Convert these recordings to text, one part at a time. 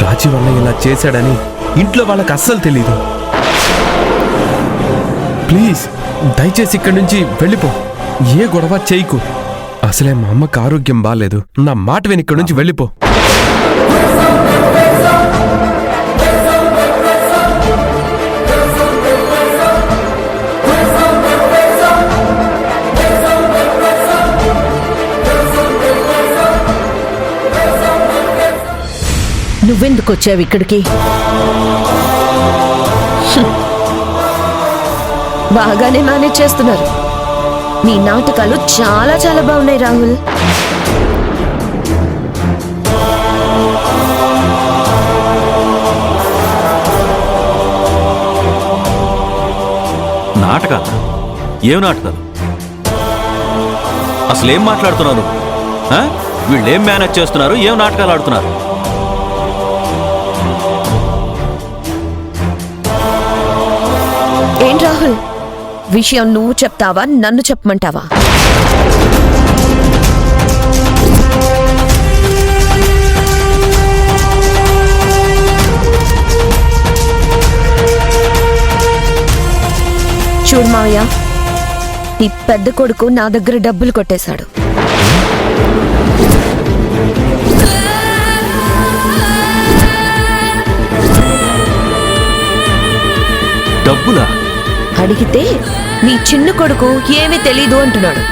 రాజీ వల్ల ఇలా చేశాడని ఇంట్లో వాళ్ళకి అస్సలు తెలీదు. ప్లీజ్ దయచేసి ఇక్కడి నుంచి వెళ్ళిపో. ఏ గొడవ చేయకు. అసలే మా అమ్మకి ఆరోగ్యం బాలేదు. నా మాట విని ఇక్కడి నుంచి వెళ్ళిపో. నువ్వెందుకు వచ్చావు ఇక్కడికి? బాగానే మేనేజ్ చేస్తున్నారు. నీ నాటకాలు చాలా చాలా బాగున్నాయి రాహుల్. నాటకాలు? ఏం నాటకాలు? అసలేం మాట్లాడుతున్నారు? వీళ్ళేం మేనేజ్ చేస్తున్నారు? ఏం నాటకాలు ఆడుతున్నారు? ఏం రాహుల్, విషయం నువ్వు చెప్తావా నన్ను చెప్పమంటావా? చూడు మావయ్య, నీ పెద్ద కొడుకు నా దగ్గర డబ్బులు కొట్టేశాడు. డబ్బులా? అడిగితే నీ చిన్న కొడుకు ఏమీ తెలీదు అంటున్నాడు.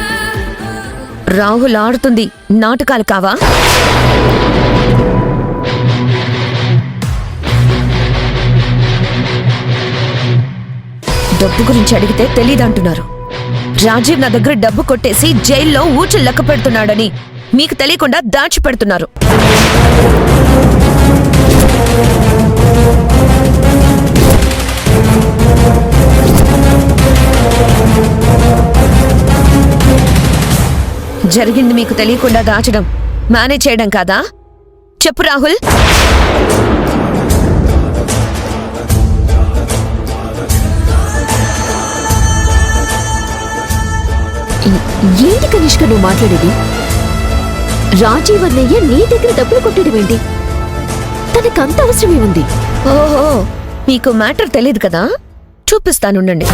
రాహుల్ ఆడుతుంది నాటకాలు కావా? డబ్బు గురించి అడిగితే తెలీదంటున్నారు. రాజీవ్ నా దగ్గర డబ్బు కొట్టేసి జైల్లో ఊచలు లెక్క పెడుతున్నాడని మీకు తెలియకుండా దాచిపెడుతున్నారు. జరిగింది మీకు తెలియకుండా దాచడం మేనేజ్ చేయడం కాదా? చెప్పు రాహుల్. ఏంటి కనిష్క నువ్వు మాట్లాడేది? రాజీవ్ అన్నయ్య నీ దగ్గర డబ్బులు కొట్టడం ఏంటి? తనకు అంత అవసరమే ఉంది. ఓహో, మీకు మ్యాటర్ తెలియదు కదా, చూపిస్తానుండండి.